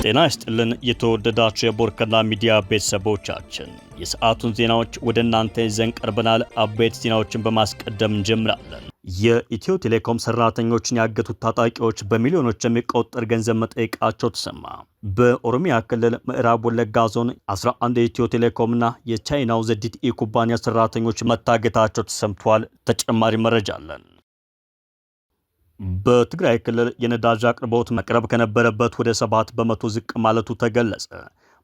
ጤና ይስጥልን የተወደዳችሁ የቦርከና ሚዲያ ቤተሰቦቻችን የሰዓቱን ዜናዎች ወደ እናንተ ይዘን ቀርበናል። አበይት ዜናዎችን በማስቀደም እንጀምራለን። የኢትዮ ቴሌኮም ሰራተኞችን ያገቱት ታጣቂዎች በሚሊዮኖች የሚቆጠር ገንዘብ መጠየቃቸው ተሰማ። በኦሮሚያ ክልል ምዕራብ ወለጋ ዞን 11 የኢትዮ ቴሌኮምና የቻይናው ZTE ኩባንያ ሰራተኞች መታገታቸው ተሰምቷል። ተጨማሪ መረጃ አለን። በትግራይ ክልል የነዳጅ አቅርቦት መቅረብ ከነበረበት ወደ 7 በመቶ ዝቅ ማለቱ ተገለጸ።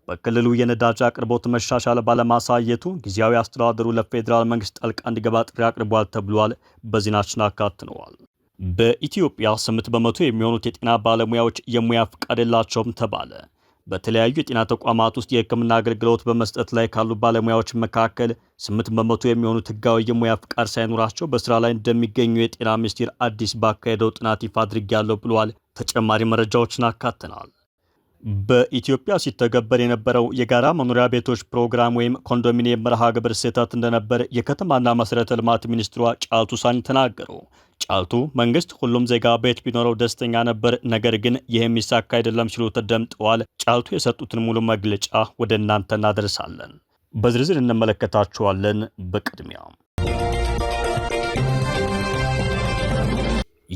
በክልሉ የነዳጅ አቅርቦት መሻሻል ባለማሳየቱ ጊዜያዊ አስተዳደሩ ለፌዴራል መንግስት ጣልቃ እንዲገባ ጥሪ አቅርቧል ተብሏል። በዜናችን አካትነዋል። በኢትዮጵያ 8 በመቶ የሚሆኑት የጤና ባለሙያዎች የሙያ ፍቃድ የላቸውም ተባለ። በተለያዩ የጤና ተቋማት ውስጥ የሕክምና አገልግሎት በመስጠት ላይ ካሉ ባለሙያዎች መካከል 8 በመቶ የሚሆኑት ህጋዊ የሙያ ፍቃድ ሳይኖራቸው በስራ ላይ እንደሚገኙ የጤና ሚኒስቴር አዲስ ባካሄደው ጥናት ይፋ አድርጌያለሁ ብሏል። ተጨማሪ መረጃዎችን አካተናል። በኢትዮጵያ ሲተገበር የነበረው የጋራ መኖሪያ ቤቶች ፕሮግራም ወይም ኮንዶሚኒየም መርሃ ግብር ስህተት እንደነበር የከተማና መሰረተ ልማት ሚኒስትሯ ጫልቱ ሳኒ ተናገሩ። ጫልቱ መንግስት ሁሉም ዜጋ ቤት ቢኖረው ደስተኛ ነበር፣ ነገር ግን ይህ የሚሳካ አይደለም ሲሉ ተደምጠዋል። ጫልቱ የሰጡትን ሙሉ መግለጫ ወደ እናንተ እናደርሳለን። በዝርዝር እንመለከታቸዋለን። በቅድሚያ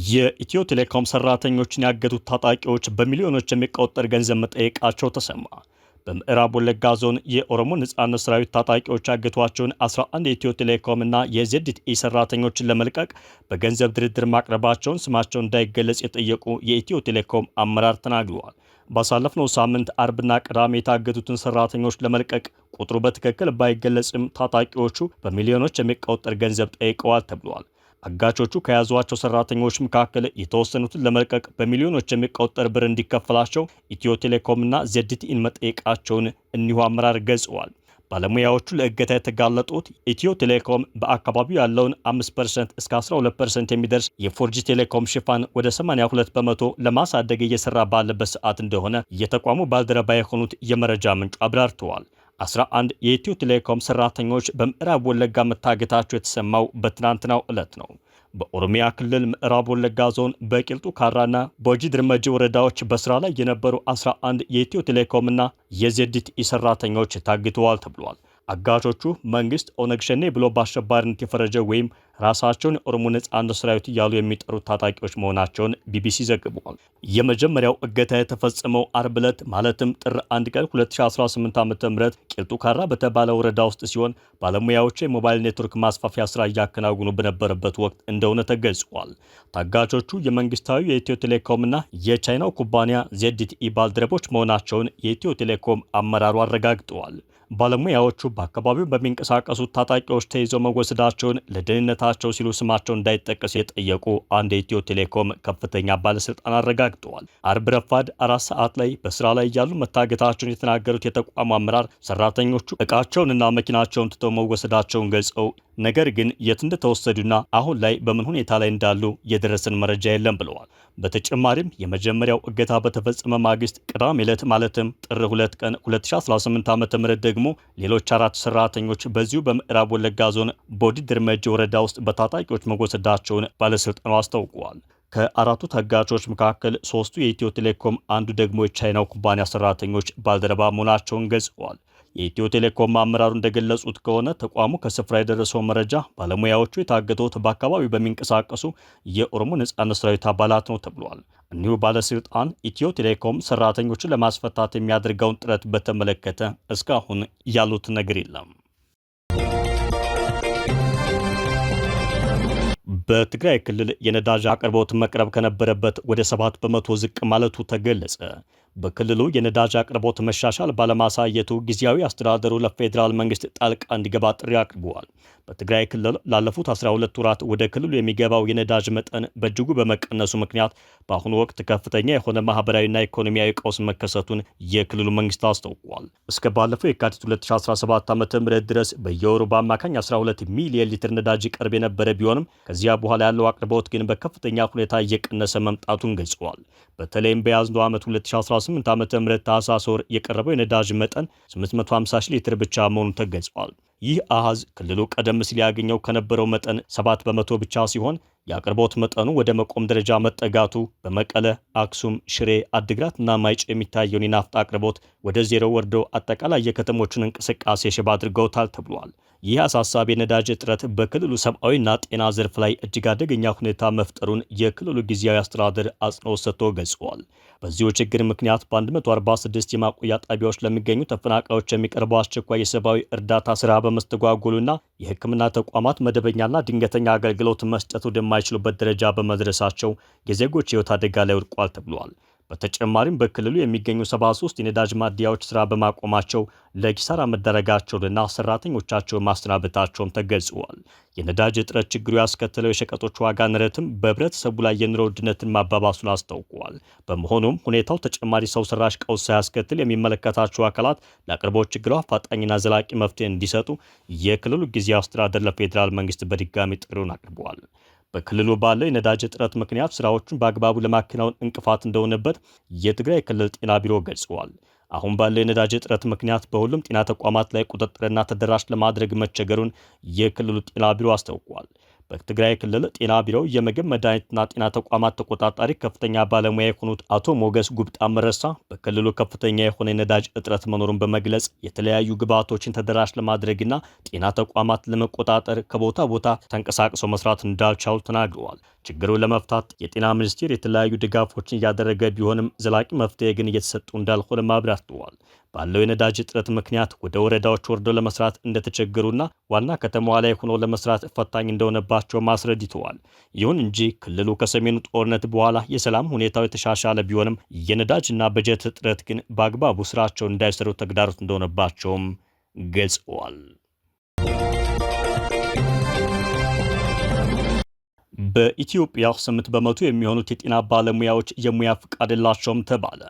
የኢትዮ ቴሌኮም ሰራተኞችን ያገቱት ታጣቂዎች በሚሊዮኖች የሚቆጠር ገንዘብ መጠየቃቸው ተሰማ። በምዕራብ ወለጋ ዞን የኦሮሞ ነጻነት ሰራዊት ታጣቂዎች ያገቷቸውን 11 የኢትዮ ቴሌኮም እና የZTE ሰራተኞችን ለመልቀቅ በገንዘብ ድርድር ማቅረባቸውን ስማቸው እንዳይገለጽ የጠየቁ የኢትዮ ቴሌኮም አመራር ተናግረዋል። ባሳለፍነው ሳምንት አርብና ቅዳሜ የታገቱትን ሰራተኞች ለመልቀቅ ቁጥሩ በትክክል ባይገለጽም ታጣቂዎቹ በሚሊዮኖች የሚቆጠር ገንዘብ ጠይቀዋል ተብሏል። አጋቾቹ ከያዟቸው ሰራተኞች መካከል የተወሰኑትን ለመልቀቅ በሚሊዮኖች የሚቆጠር ብር እንዲከፈላቸው ኢትዮ ቴሌኮምና ZTEን መጠየቃቸውን እኒሁ አመራር ገልጸዋል። ባለሙያዎቹ ለእገታ የተጋለጡት ኢትዮ ቴሌኮም በአካባቢው ያለውን 5% እስከ 12% የሚደርስ የፎርጂ ቴሌኮም ሽፋን ወደ 82 በመቶ ለማሳደግ እየሰራ ባለበት ሰዓት እንደሆነ የተቋሙ ባልደረባ የሆኑት የመረጃ ምንጩ አብራርተዋል። 11 የኢትዮ ቴሌኮም ሰራተኞች በምዕራብ ወለጋ መታገታቸው የተሰማው በትናንትናው ዕለት ነው። በኦሮሚያ ክልል ምዕራብ ወለጋ ዞን በቂልጡ ካራና ቦጂ ድርመጂ ወረዳዎች በስራ ላይ የነበሩ 11 የኢትዮ ቴሌኮምና የZTE ሰራተኞች ታግተዋል ተብሏል። አጋቾቹ መንግስት ኦነግ ሸኔ ብሎ በአሸባሪነት የፈረጀው ወይም ራሳቸውን የኦሮሞ ነጻነት ሰራዊት እያሉ የሚጠሩት ታጣቂዎች መሆናቸውን ቢቢሲ ዘግቧል። የመጀመሪያው እገታ የተፈጸመው አርብ ዕለት ማለትም ጥር 1 ቀን 2018 ዓ.ም ቂልጡ ካራ በተባለ ወረዳ ውስጥ ሲሆን ባለሙያዎቹ የሞባይል ኔትወርክ ማስፋፊያ ስራ እያከናወኑ በነበረበት ወቅት እንደሆነ ተገልጿል። ታጋቾቹ የመንግስታዊ የኢትዮ ቴሌኮምና የቻይናው ኩባንያ ZTE ባልደረቦች መሆናቸውን የኢትዮ ቴሌኮም አመራሩ አረጋግጠዋል። ባለሙያዎቹ በአካባቢው በሚንቀሳቀሱት ታጣቂዎች ተይዘው መወሰዳቸውን ለደህንነታቸው ሲሉ ስማቸው እንዳይጠቀስ የጠየቁ አንድ የኢትዮ ቴሌኮም ከፍተኛ ባለስልጣን አረጋግጠዋል። አርብ ረፋድ 4 ሰዓት ላይ በስራ ላይ ያሉ መታገታቸውን የተናገሩት የተቋሙ አመራር ሰራተኞቹ እቃቸውንና መኪናቸውን ትተው መወሰዳቸውን ገልጸው ነገር ግን የት እንደተወሰዱና አሁን ላይ በምን ሁኔታ ላይ እንዳሉ የደረሰን መረጃ የለም ብለዋል። በተጨማሪም የመጀመሪያው እገታ በተፈጸመ ማግስት ቅዳሜ ዕለት ማለትም ጥር 2 ቀን 2018 ዓ.ም ደግሞ ሌሎች 4 ሰራተኞች በዚሁ በምዕራብ ወለጋ ዞን ቦዲ ድርመጂ ወረዳ ውስጥ በታጣቂዎች መወሰዳቸውን ባለስልጣኑ አስታውቀዋል። ከአራቱ ታጋቾች መካከል 3ቱ የኢትዮ ቴሌኮም፣ አንዱ ደግሞ የቻይናው ኩባንያ ሰራተኞች ባልደረባ መሆናቸውን ገልጸዋል። የኢትዮ ቴሌኮም አመራሩ እንደገለጹት ከሆነ ተቋሙ ከስፍራ የደረሰው መረጃ ባለሙያዎቹ የታገቱት በአካባቢው በሚንቀሳቀሱ የኦሮሞ ነጻነት ሰራዊት አባላት ነው ተብሏል። እኒሁ ባለስልጣን ኢትዮ ቴሌኮም ሰራተኞችን ለማስፈታት የሚያደርገውን ጥረት በተመለከተ እስካሁን ያሉት ነገር የለም። በትግራይ ክልል የነዳጅ አቅርቦት መቅረብ ከነበረበት ወደ 7 በመቶ ዝቅ ማለቱ ተገለጸ። በክልሉ የነዳጅ አቅርቦት መሻሻል ባለማሳየቱ ጊዜያዊ አስተዳደሩ ለፌዴራል መንግስት ጣልቃ እንዲገባ ጥሪ አቅርበዋል። በትግራይ ክልል ላለፉት 12 ወራት ወደ ክልሉ የሚገባው የነዳጅ መጠን በእጅጉ በመቀነሱ ምክንያት በአሁኑ ወቅት ከፍተኛ የሆነ ማህበራዊና ኢኮኖሚያዊ ቀውስ መከሰቱን የክልሉ መንግስት አስታውቋል። እስከ ባለፈው የካቲት 2017 ዓ.ም ድረስ በየወሩ በአማካኝ 12 ሚሊዮን ሊትር ነዳጅ ይቀርብ የነበረ ቢሆንም ከዚያ በኋላ ያለው አቅርቦት ግን በከፍተኛ ሁኔታ እየቀነሰ መምጣቱን ገልጸዋል። በተለይም በያዝነው ዓመት 2018 ዓ.ም ታህሳስ ወር የቀረበው የነዳጅ መጠን 850 ሺህ ሊትር ብቻ መሆኑን ተገልጿል። ይህ አሃዝ ክልሉ ቀደም ሲል ያገኘው ከነበረው መጠን 7 በመቶ ብቻ ሲሆን የአቅርቦት መጠኑ ወደ መቆም ደረጃ መጠጋቱ በመቀለ፣ አክሱም፣ ሽሬ፣ አድግራትና ማይጨው የሚታየውን የናፍጣ አቅርቦት ወደ ዜሮ ወርዶ አጠቃላይ የከተሞችን እንቅስቃሴ ሽባ አድርገውታል ተብሏል። ይህ አሳሳቢ የነዳጅ እጥረት በክልሉ ሰብአዊና ጤና ዘርፍ ላይ እጅግ አደገኛ ሁኔታ መፍጠሩን የክልሉ ጊዜያዊ አስተዳደር አጽንኦት ሰጥቶ ገልጸዋል። በዚሁ ችግር ምክንያት በ146 የማቆያ ጣቢያዎች ለሚገኙ ተፈናቃዮች የሚቀርበው አስቸኳይ የሰብአዊ እርዳታ ስራ በመስተጓጎሉና የሕክምና ተቋማት መደበኛና ድንገተኛ አገልግሎት መስጠት ወደማይችሉበት ደረጃ በመድረሳቸው የዜጎች ሕይወት አደጋ ላይ ወድቋል ተብሏል። በተጨማሪም በክልሉ የሚገኙ 73 የነዳጅ ማደያዎች ስራ በማቆማቸው ለኪሳራ መዳረጋቸውንና ሰራተኞቻቸውን ማሰናበታቸውም ተገልጸዋል። የነዳጅ እጥረት ችግሩ ያስከተለው የሸቀጦች ዋጋ ንረትም በህብረተሰቡ ላይ የኑሮ ውድነትን ማባባሱን አስታውቀዋል። በመሆኑም ሁኔታው ተጨማሪ ሰው ሰራሽ ቀውስ ሳያስከትል የሚመለከታቸው አካላት ለአቅርቦት ችግሩ አፋጣኝና ዘላቂ መፍትሄ እንዲሰጡ የክልሉ ጊዜያዊ አስተዳደር ለፌዴራል መንግስት በድጋሚ ጥሪውን አቅርበዋል። በክልሉ ባለው የነዳጅ እጥረት ምክንያት ስራዎቹን በአግባቡ ለማከናወን እንቅፋት እንደሆነበት የትግራይ ክልል ጤና ቢሮ ገልጸዋል። አሁን ባለው የነዳጅ እጥረት ምክንያት በሁሉም ጤና ተቋማት ላይ ቁጥጥርና ተደራሽ ለማድረግ መቸገሩን የክልሉ ጤና ቢሮ አስታውቋል። በትግራይ ክልል ጤና ቢሮው የምግብ መድኃኒትና ጤና ተቋማት ተቆጣጣሪ ከፍተኛ ባለሙያ የሆኑት አቶ ሞገስ ጉብጣ መረሳ በክልሉ ከፍተኛ የሆነ የነዳጅ እጥረት መኖሩን በመግለጽ የተለያዩ ግብዓቶችን ተደራሽ ለማድረግና ጤና ተቋማት ለመቆጣጠር ከቦታ ቦታ ተንቀሳቅሰው መስራት እንዳልቻሉ ተናግረዋል። ችግሩን ለመፍታት የጤና ሚኒስቴር የተለያዩ ድጋፎችን እያደረገ ቢሆንም ዘላቂ መፍትሄ ግን እየተሰጡ እንዳልሆነ አብራርተዋል። ባለው የነዳጅ እጥረት ምክንያት ወደ ወረዳዎች ወርደው ለመስራት እንደተቸገሩና ዋና ከተማዋ ላይ ሆኖ ለመስራት ፈታኝ እንደሆነባቸው አስረድተዋል። ይሁን እንጂ ክልሉ ከሰሜኑ ጦርነት በኋላ የሰላም ሁኔታው የተሻሻለ ቢሆንም የነዳጅና በጀት እጥረት ግን በአግባቡ ስራቸውን እንዳይሰሩ ተግዳሮት እንደሆነባቸውም ገልጸዋል። በኢትዮጵያ 8 በመቶ የሚሆኑት የጤና ባለሙያዎች የሙያ ፍቃድ የላቸውም ተባለ።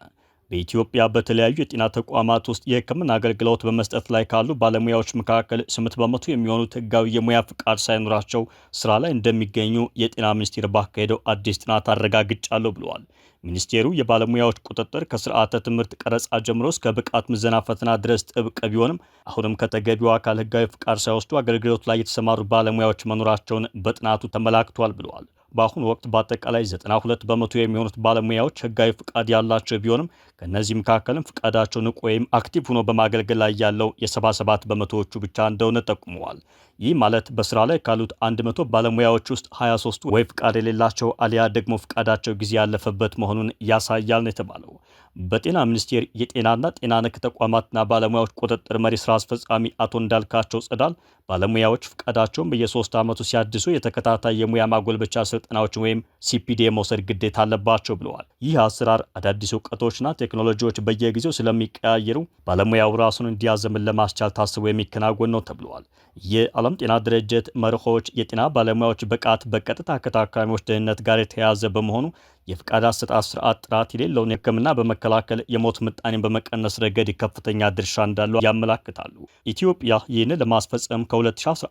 በኢትዮጵያ በተለያዩ የጤና ተቋማት ውስጥ የሕክምና አገልግሎት በመስጠት ላይ ካሉ ባለሙያዎች መካከል 8 በመቶ የሚሆኑት ህጋዊ የሙያ ፍቃድ ሳይኖራቸው ስራ ላይ እንደሚገኙ የጤና ሚኒስቴር ባካሄደው አዲስ ጥናት አረጋግጫለሁ ብለዋል። ሚኒስቴሩ የባለሙያዎች ቁጥጥር ከስርዓተ ትምህርት ቀረጻ ጀምሮ እስከ ብቃት ምዘና ፈተና ድረስ ጥብቅ ቢሆንም አሁንም ከተገቢው አካል ህጋዊ ፍቃድ ሳይወስዱ አገልግሎት ላይ የተሰማሩ ባለሙያዎች መኖራቸውን በጥናቱ ተመላክቷል ብለዋል። በአሁኑ ወቅት በአጠቃላይ 92 በመቶ የሚሆኑት ባለሙያዎች ህጋዊ ፍቃድ ያላቸው ቢሆንም ከእነዚህ መካከልም ፍቃዳቸው ንቁ ወይም አክቲቭ ሆኖ በማገልገል ላይ ያለው የ77 በመቶዎቹ ብቻ እንደሆነ ጠቁመዋል። ይህ ማለት በስራ ላይ ካሉት 100 ባለሙያዎች ውስጥ 23ቱ ወይ ፍቃድ የሌላቸው አሊያ ደግሞ ፍቃዳቸው ጊዜ ያለፈበት መሆኑን ያሳያል ነው የተባለው። በጤና ሚኒስቴር የጤናና ጤና ነክ ተቋማትና ባለሙያዎች ቁጥጥር መሪ ስራ አስፈጻሚ አቶ እንዳልካቸው ጸዳል ባለሙያዎች ፍቃዳቸውን በየ3 ዓመቱ ሲያድሱ የተከታታይ የሙያ ማጎልበቻ ስልጠናዎችን ወይም ሲፒዲ መውሰድ ግዴታ አለባቸው ብለዋል። ይህ አሰራር አዳዲስ እውቀቶችና ቴክኖሎጂዎች በየጊዜው ስለሚቀያየሩ ባለሙያው ራሱን እንዲያዘምን ለማስቻል ታስቦ የሚከናወን ነው ተብለዋል። የዓለም ጤና ድርጅት መርሆች የጤና ባለሙያዎች ብቃት በቀጥታ ከታካሚዎች ደህንነት ጋር የተያያዘ በመሆኑ የፍቃድ አሰጣጥ ስርዓት ጥራት የሌለውን ሕክምና በመከላከል የሞት ምጣኔን በመቀነስ ረገድ ከፍተኛ ድርሻ እንዳለው ያመላክታሉ። ኢትዮጵያ ይህንን ለማስፈጸም ከ2011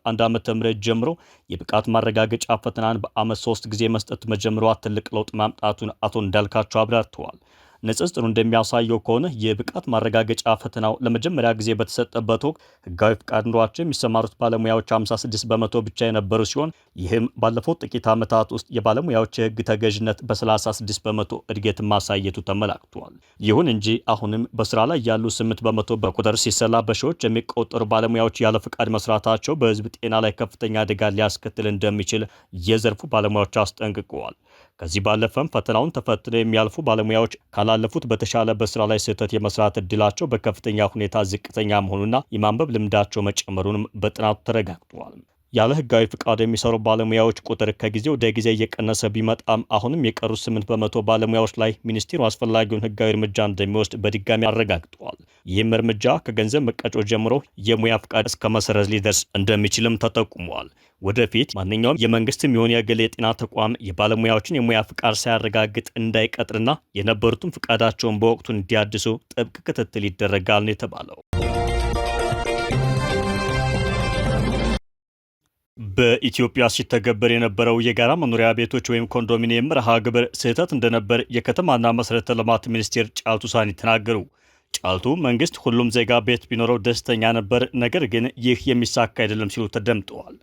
ዓ.ም ጀምሮ የብቃት ማረጋገጫ ፈተናን በዓመት 3 ጊዜ መስጠት መጀመሯ ትልቅ ለውጥ ማምጣቱን አቶ እንዳልካቸው አብራርተዋል። ንጽጽሩ እንደሚያሳየው ከሆነ የብቃት ማረጋገጫ ፈተናው ለመጀመሪያ ጊዜ በተሰጠበት ወቅት ህጋዊ ፍቃድ ኑሯቸው የሚሰማሩት ባለሙያዎች 56 በመቶ ብቻ የነበሩ ሲሆን ይህም ባለፉት ጥቂት ዓመታት ውስጥ የባለሙያዎች የህግ ተገዥነት በ36 በመቶ እድገት ማሳየቱ ተመላክቷል። ይሁን እንጂ አሁንም በስራ ላይ ያሉ 8 በመቶ በቁጥር ሲሰላ በሺዎች የሚቆጠሩ ባለሙያዎች ያለ ፍቃድ መስራታቸው በህዝብ ጤና ላይ ከፍተኛ አደጋ ሊያስከትል እንደሚችል የዘርፉ ባለሙያዎች አስጠንቅቀዋል። ከዚህ ባለፈም ፈተናውን ተፈትነው የሚያልፉ ባለሙያዎች ካላለፉት በተሻለ በስራ ላይ ስህተት የመስራት እድላቸው በከፍተኛ ሁኔታ ዝቅተኛ መሆኑና የማንበብ ልምዳቸው መጨመሩንም በጥናቱ ተረጋግጧል። ያለ ህጋዊ ፍቃድ የሚሰሩ ባለሙያዎች ቁጥር ከጊዜ ወደ ጊዜ እየቀነሰ ቢመጣም አሁንም የቀሩት 8 በመቶ ባለሙያዎች ላይ ሚኒስቴሩ አስፈላጊውን ህጋዊ እርምጃ እንደሚወስድ በድጋሚ አረጋግጧል። ይህም እርምጃ ከገንዘብ መቀጮ ጀምሮ የሙያ ፍቃድ እስከ መሰረዝ ሊደርስ እንደሚችልም ተጠቁሟል። ወደፊት ማንኛውም የመንግስትም የሆነ የግል የጤና ተቋም የባለሙያዎችን የሙያ ፍቃድ ሳያረጋግጥ እንዳይቀጥርና የነበሩትን ፍቃዳቸውን በወቅቱ እንዲያድሱ ጥብቅ ክትትል ይደረጋል ነው የተባለው። በኢትዮጵያ ሲተገበር የነበረው የጋራ መኖሪያ ቤቶች ወይም ኮንዶሚኒየም መርሃ ግብር ስህተት እንደነበር የከተማና መሰረተ ልማት ሚኒስቴር ጫልቱ ሳኒ ተናገሩ። ጫልቱ መንግስት ሁሉም ዜጋ ቤት ቢኖረው ደስተኛ ነበር፣ ነገር ግን ይህ የሚሳካ አይደለም ሲሉ ተደምጠዋል።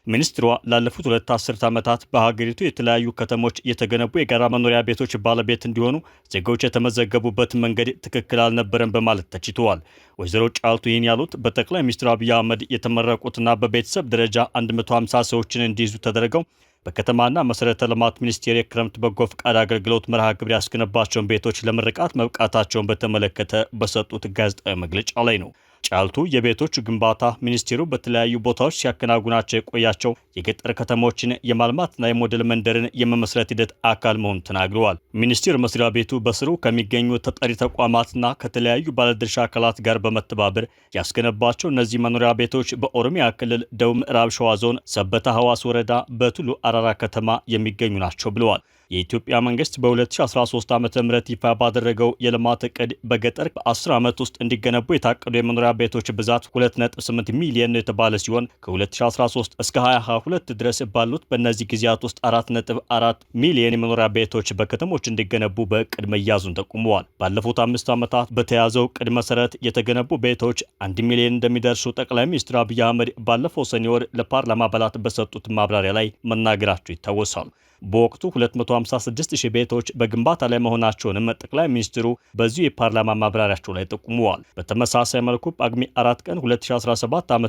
ሚኒስትሯ ላለፉት 2 አስርት ዓመታት በሀገሪቱ የተለያዩ ከተሞች የተገነቡ የጋራ መኖሪያ ቤቶች ባለቤት እንዲሆኑ ዜጎች የተመዘገቡበት መንገድ ትክክል አልነበረም በማለት ተችተዋል። ወይዘሮ ጫልቱ ይህን ያሉት በጠቅላይ ሚኒስትር አብይ አህመድ የተመረቁትና በቤተሰብ ደረጃ 150 ሰዎችን እንዲይዙ ተደረገው በከተማና መሰረተ ልማት ሚኒስቴር የክረምት በጎ ፈቃድ አገልግሎት መርሃ ግብር ያስገነባቸውን ቤቶች ለምርቃት መብቃታቸውን በተመለከተ በሰጡት ጋዜጣዊ መግለጫ ላይ ነው። ጫልቱ የቤቶች ግንባታ ሚኒስቴሩ በተለያዩ ቦታዎች ሲያከናውናቸው የቆያቸው የገጠር ከተሞችን የማልማትና የሞዴል መንደርን የመመስረት ሂደት አካል መሆኑን ተናግረዋል። ሚኒስቴር መስሪያ ቤቱ በስሩ ከሚገኙ ተጠሪ ተቋማትና ከተለያዩ ባለድርሻ አካላት ጋር በመተባበር ያስገነባቸው እነዚህ መኖሪያ ቤቶች በኦሮሚያ ክልል ደቡብ ምዕራብ ሸዋ ዞን ሰበታ ሐዋስ ወረዳ በቱሉ አራራ ከተማ የሚገኙ ናቸው ብለዋል። የኢትዮጵያ መንግስት በ2013 ዓ.ም ይፋ ባደረገው የልማት ዕቅድ በገጠር በ10 ዓመት ውስጥ እንዲገነቡ የታቀዱ የመኖሪያ ቤቶች ብዛት 2.8 ሚሊዮን የተባለ ሲሆን ከ2013 እስከ 2022 ድረስ ባሉት በእነዚህ ጊዜያት ውስጥ 4.4 ሚሊዮን የመኖሪያ ቤቶች በከተሞች እንዲገነቡ በዕቅድ መያዙን ጠቁመዋል። ባለፉት 5 ዓመታት በተያዘው ዕቅድ መሰረት የተገነቡ ቤቶች 1 ሚሊዮን እንደሚደርሱ ጠቅላይ ሚኒስትር አብይ አህመድ ባለፈው ሰኔ ወር ለፓርላማ አባላት በሰጡት ማብራሪያ ላይ መናገራቸው ይታወሳል። በወቅቱ 256,000 ቤቶች በግንባታ ላይ መሆናቸውንም ጠቅላይ ሚኒስትሩ በዚሁ የፓርላማ ማብራሪያቸው ላይ ጠቁመዋል። በተመሳሳይ መልኩ ጳጉሜ 4 ቀን 2017 ዓ.ም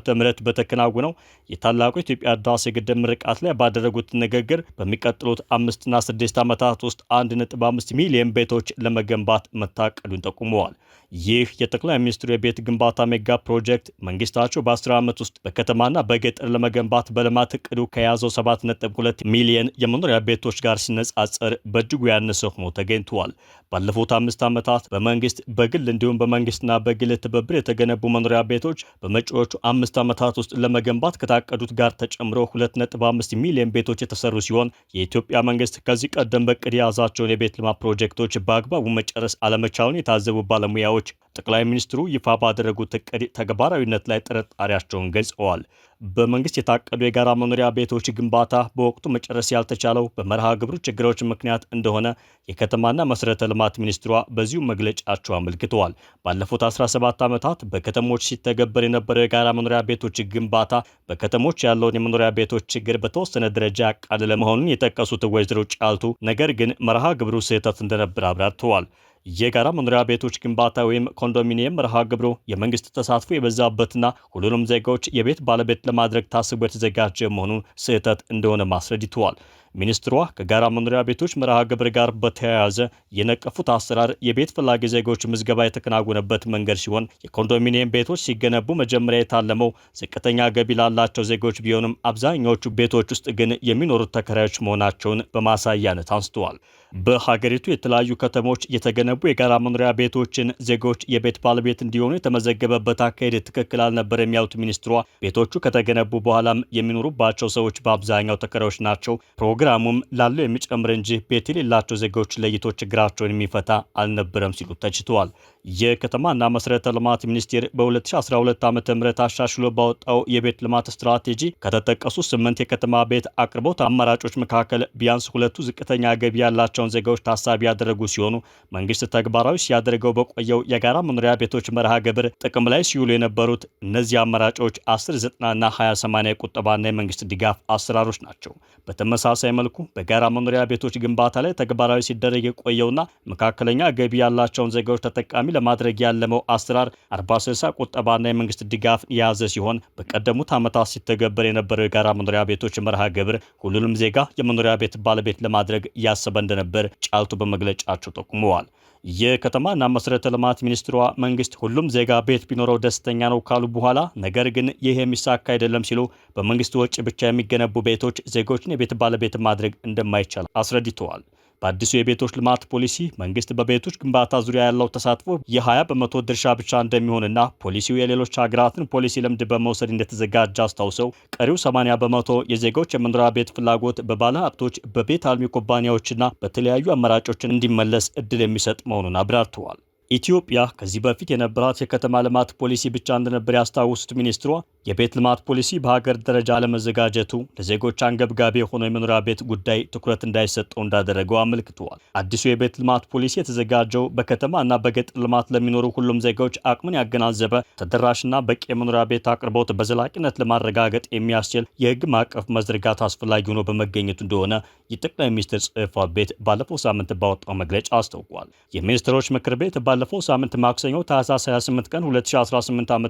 በተከናወነው የታላቁ የኢትዮጵያ ህዳሴ ግድብ ምርቃት ላይ ባደረጉት ንግግር በሚቀጥሉት 5 እና 6 ዓመታት ውስጥ 1.5 ሚሊዮን ቤቶች ለመገንባት መታቀዱን ጠቁመዋል። ይህ የጠቅላይ ሚኒስትሩ የቤት ግንባታ ሜጋ ፕሮጀክት መንግስታቸው በ10 ዓመት ውስጥ በከተማና በገጠር ለመገንባት በልማት እቅዱ ከያዘው 7.2 ሚሊዮን የመኖሪያ ቤቶች ጋር ሲነጻጸር በእጅጉ ያነሰ ሆኖ ተገኝቷል። ባለፉት 5 ዓመታት በመንግስት በግል እንዲሁም በመንግስትና በግል ትብብር የተገነቡ መኖሪያ ቤቶች በመጪዎቹ 5 ዓመታት ውስጥ ለመገንባት ከታቀዱት ጋር ተጨምሮ 2.5 ሚሊዮን ቤቶች የተሰሩ ሲሆን የኢትዮጵያ መንግስት ከዚህ ቀደም በቅድ የያዛቸውን የቤት ልማት ፕሮጀክቶች በአግባቡ መጨረስ አለመቻሉን የታዘቡ ባለሙያዎች ጠቅላይ ሚኒስትሩ ይፋ ባደረጉት እቅድ ተግባራዊነት ላይ ጥርጣሬያቸውን ገልጸዋል። በመንግስት የታቀዱ የጋራ መኖሪያ ቤቶች ግንባታ በወቅቱ መጨረስ ያልተቻለው በመርሃ ግብሩ ችግሮች ምክንያት እንደሆነ የከተማና መሰረተ ልማት ሚኒስትሯ በዚሁ መግለጫቸው አመልክተዋል። ባለፉት 17 ዓመታት በከተሞች ሲተገበር የነበረው የጋራ መኖሪያ ቤቶች ግንባታ በከተሞች ያለውን የመኖሪያ ቤቶች ችግር በተወሰነ ደረጃ ያቃለለ መሆኑን የጠቀሱት ወይዘሮ ጫልቱ ነገር ግን መርሃ ግብሩ ስህተት እንደነበር አብራርተዋል። የጋራ መኖሪያ ቤቶች ግንባታ ወይም ኮንዶሚኒየም መርሃ ግብሩ የመንግስት ተሳትፎ የበዛበትና ሁሉንም ዜጋዎች የቤት ባለቤት ለማድረግ ታስቦ የተዘጋጀ መሆኑን ስህተት እንደሆነ አስረድተዋል። ሚኒስትሯ ከጋራ መኖሪያ ቤቶች መርሃ ግብር ጋር በተያያዘ የነቀፉት አሰራር የቤት ፈላጊ ዜጎች ምዝገባ የተከናወነበት መንገድ ሲሆን የኮንዶሚኒየም ቤቶች ሲገነቡ መጀመሪያ የታለመው ዝቅተኛ ገቢ ላላቸው ዜጎች ቢሆንም አብዛኛዎቹ ቤቶች ውስጥ ግን የሚኖሩት ተከራዮች መሆናቸውን በማሳያነት አንስተዋል። በሀገሪቱ የተለያዩ ከተሞች የተገነቡ የጋራ መኖሪያ ቤቶችን ዜጎች የቤት ባለቤት እንዲሆኑ የተመዘገበበት አካሄድ ትክክል አልነበረም ያሉት ሚኒስትሯ ቤቶቹ ከተገነቡ በኋላም የሚኖሩባቸው ሰዎች በአብዛኛው ተከራዮች ናቸው። ፕሮግራሙም ላለው የሚጨምር እንጂ ቤት የሌላቸው ዜጎች ለይቶ ችግራቸውን የሚፈታ አልነበረም ሲሉ ተችተዋል። የከተማና መሰረተ ልማት ሚኒስቴር በ2012 ዓ.ም አሻሽሎ ባወጣው የቤት ልማት ስትራቴጂ ከተጠቀሱ 8 የከተማ ቤት አቅርቦት አማራጮች መካከል ቢያንስ 2 ዝቅተኛ ገቢ ያላቸውን ዜጋዎች ታሳቢ ያደረጉ ሲሆኑ መንግስት ተግባራዊ ሲያደርገው በቆየው የጋራ መኖሪያ ቤቶች መርሃ ግብር ጥቅም ላይ ሲውሉ የነበሩት እነዚህ አማራጮች 10/90 እና 20/80 የቁጠባና የመንግስት ድጋፍ አሰራሮች ናቸው። በተመሳሳይ መልኩ በጋራ መኖሪያ ቤቶች ግንባታ ላይ ተግባራዊ ሲደረግ የቆየውና መካከለኛ ገቢ ያላቸውን ዜጋዎች ተጠቃሚ ለማድረግ ያለመው አሰራር 40/60 ቁጠባና የመንግስት ድጋፍ የያዘ ሲሆን በቀደሙት ዓመታት ሲተገበር የነበረው የጋራ መኖሪያ ቤቶች መርሃ ግብር ሁሉንም ዜጋ የመኖሪያ ቤት ባለቤት ለማድረግ ያሰበ እንደነበር ጫልቱ በመግለጫቸው ጠቁመዋል። የከተማና መሰረተ ልማት ሚኒስትሯ መንግስት ሁሉም ዜጋ ቤት ቢኖረው ደስተኛ ነው ካሉ በኋላ ነገር ግን ይህ የሚሳካ አይደለም ሲሉ በመንግስት ወጪ ብቻ የሚገነቡ ቤቶች ዜጎችን የቤት ባለቤት ማድረግ እንደማይቻል አስረድተዋል። በአዲሱ የቤቶች ልማት ፖሊሲ መንግስት በቤቶች ግንባታ ዙሪያ ያለው ተሳትፎ የ20 በመቶ ድርሻ ብቻ እንደሚሆንና ፖሊሲው የሌሎች ሀገራትን ፖሊሲ ልምድ በመውሰድ እንደተዘጋጀ አስታውሰው ቀሪው 80 በመቶ የዜጎች የመኖሪያ ቤት ፍላጎት በባለ ሀብቶች በቤት አልሚ ኩባንያዎችና በተለያዩ አማራጮችን እንዲመለስ እድል የሚሰጥ መሆኑን አብራርተዋል። ኢትዮጵያ ከዚህ በፊት የነበራት የከተማ ልማት ፖሊሲ ብቻ እንደነበር ያስታወሱት ሚኒስትሯ የቤት ልማት ፖሊሲ በሀገር ደረጃ አለመዘጋጀቱ ለዜጎች አንገብጋቢ የሆነው የመኖሪያ ቤት ጉዳይ ትኩረት እንዳይሰጠው እንዳደረገው አመልክተዋል። አዲሱ የቤት ልማት ፖሊሲ የተዘጋጀው በከተማና በገጠር ልማት ለሚኖሩ ሁሉም ዜጋዎች አቅምን ያገናዘበ ተደራሽና በቂ የመኖሪያ ቤት አቅርቦት በዘላቂነት ለማረጋገጥ የሚያስችል የሕግ ማዕቀፍ መዘርጋት አስፈላጊ ሆኖ በመገኘቱ እንደሆነ የጠቅላይ ሚኒስትር ጽሕፈት ቤት ባለፈው ሳምንት ባወጣው መግለጫ አስታውቋል። የሚኒስትሮች ምክር ቤት ባለፈው ሳምንት ማክሰኞ ታህሳስ 28 ቀን 2018 ዓ.ም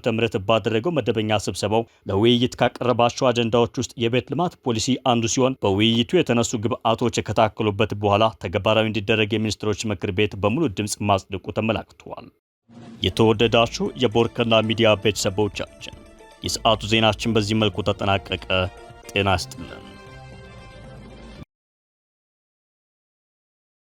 ባደረገው መደበኛ ስብሰባው ለውይይት ካቀረባቸው አጀንዳዎች ውስጥ የቤት ልማት ፖሊሲ አንዱ ሲሆን በውይይቱ የተነሱ ግብአቶች ከታከሉበት በኋላ ተግባራዊ እንዲደረግ የሚኒስትሮች ምክር ቤት በሙሉ ድምፅ ማጽደቁ ተመላክቷል። የተወደዳችሁ የቦርከና ሚዲያ ቤተሰቦቻችን የሰዓቱ ዜናችን በዚህ መልኩ ተጠናቀቀ። ጤና ይስጥልን።